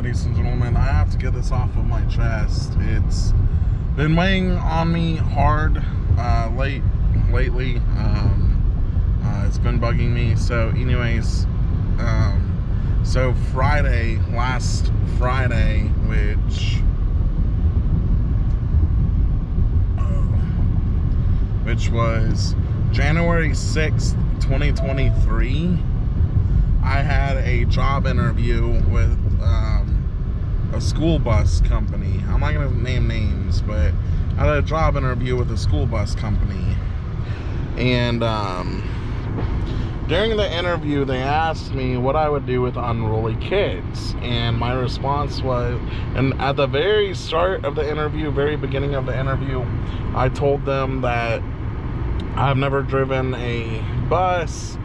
ladies and gentlemen. I have to get this off of my chest. It's been weighing on me hard lately. It's been bugging me. So anyways, so last Friday, which was January 6th, 2023, I had a job interview with a school bus company. I'm not going to name names, but I had a job interview with a school bus company. And during the interview, they asked me what I would do with unruly kids. And my response was, and at the very start of the interview, very beginning of the interview, I told them that I've never driven a bus.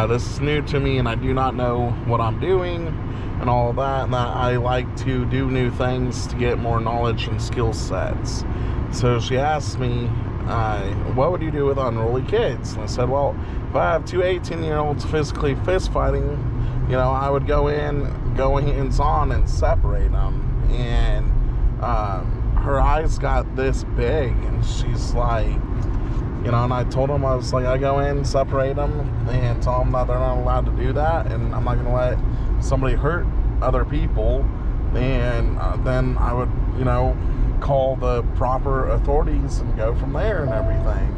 This is new to me and I do not know what I'm doing and all of that, and that I like to do new things to get more knowledge and skill sets. So she asked me, what would you do with unruly kids? And I said, well, if I have two 18-year-olds physically fist fighting, I would go hands-on and separate them. And her eyes got this big, and she's like, and I told them, I was like, I go in, separate them, and tell them that they're not allowed to do that, and I'm not going to let somebody hurt other people. And then I would, call the proper authorities and go from there and everything.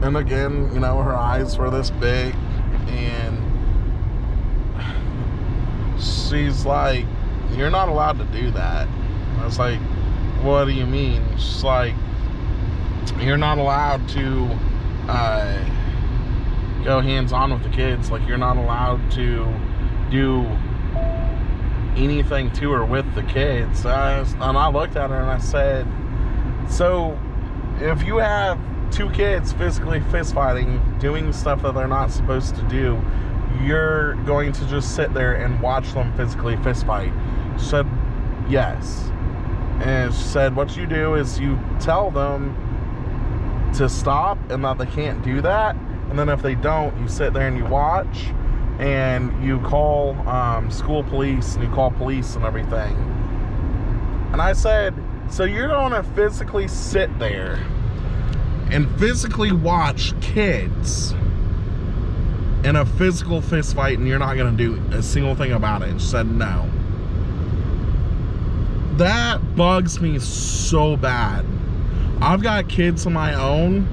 And again, her eyes were this big, and she's like, you're not allowed to do that. I was like, what do you mean? She's like, you're not allowed to go hands-on with the kids. Like, you're not allowed to do anything to or with the kids. And I looked at her and I said, so if you have two kids physically fist fighting, doing stuff that they're not supposed to do, you're going to just sit there and watch them physically fist fight? She said, yes. And she said, what you do is you tell them to stop and that they can't do that, and then if they don't, you sit there and you watch, and you call school police, and you call police and everything. And I said, so you're going to physically sit there and physically watch kids in a physical fist fight, and you're not going to do a single thing about it? And she said no. That bugs me so bad. I've got kids of my own,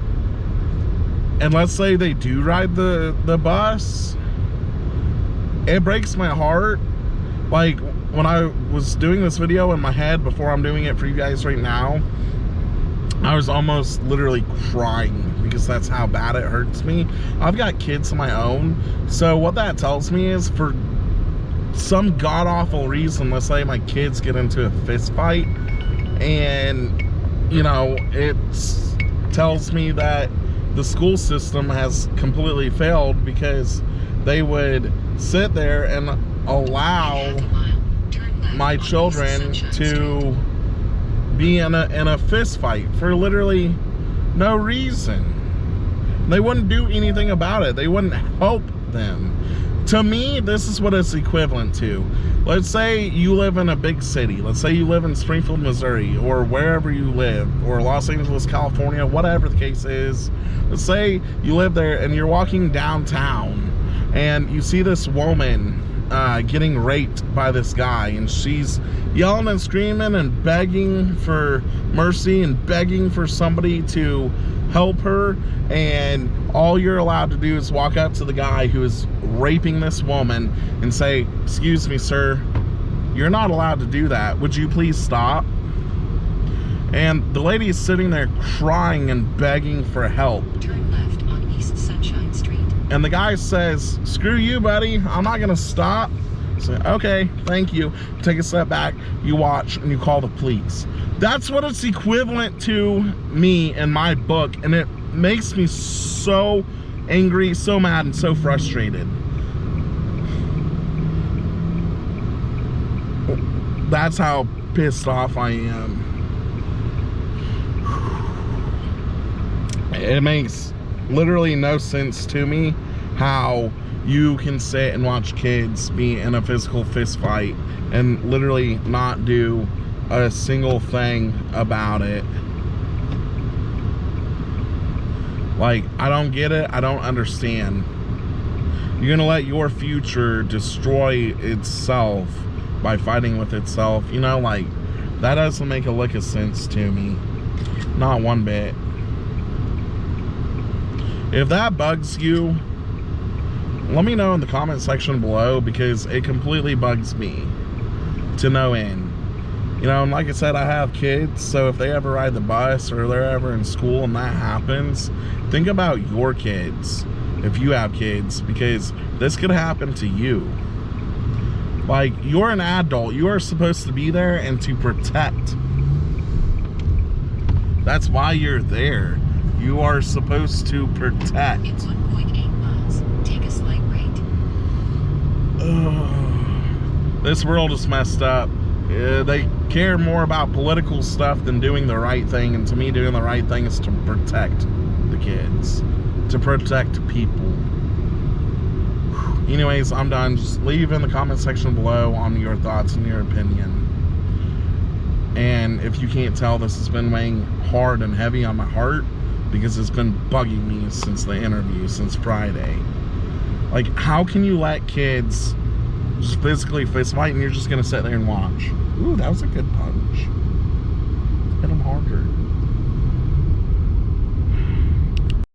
and let's say they do ride the bus, it breaks my heart. Like, when I was doing this video in my head before I'm doing it for you guys right now, I was almost literally crying because that's how bad it hurts me. I've got kids of my own, so what that tells me is, for some god-awful reason, let's say my kids get into a fist fight, and it tells me that the school system has completely failed, because they would sit there and allow my children to be in a fist fight for literally no reason. They wouldn't do anything about it. They wouldn't help them. To me, this is what it's equivalent to. Let's say you live in a big city. Let's say you live in Springfield, Missouri, or wherever you live, or Los Angeles, California, whatever the case is. Let's say you live there and you're walking downtown and you see this woman getting raped by this guy, and she's yelling and screaming and begging for mercy and begging for somebody to help her, and all you're allowed to do is walk up to the guy who is raping this woman and say, excuse me, sir, you're not allowed to do that. Would you please stop? And the lady is sitting there crying and begging for help. Turn left on East Sunshine Street. And the guy says, screw you, buddy, I'm not gonna stop. So, okay, thank you. Take a step back, you watch, and you call the police. That's what it's equivalent to me in my book, and it makes me so angry, so mad, and so frustrated. That's how pissed off I am. It makes literally no sense to me how you can sit and watch kids be in a physical fist fight and literally not do a single thing about it. Like, I don't get it. I don't understand. You're gonna let your future destroy itself by fighting with itself. You know, like, that doesn't make a lick of sense to me. Not one bit. If that bugs you, let me know in the comment section below, because it completely bugs me to no end. You know, and like I said, I have kids, so if they ever ride the bus or they're ever in school and that happens, think about your kids if you have kids, because this could happen to you. Like, you're an adult. You are supposed to be there and to protect. That's why you're there. You are supposed to protect. In 1.8 miles, take a slight right. This world is messed up. They care more about political stuff than doing the right thing, and to me, doing the right thing is to protect the kids, to protect people. Anyways, I'm done. Just leave in the comment section below on your thoughts and your opinion. And if you can't tell, this has been weighing hard and heavy on my heart, because it's been bugging me since the interview, since Friday. Like, how can you let kids just physically fist fight and you're just gonna sit there and watch? Ooh, that was a good punch. Hit him harder.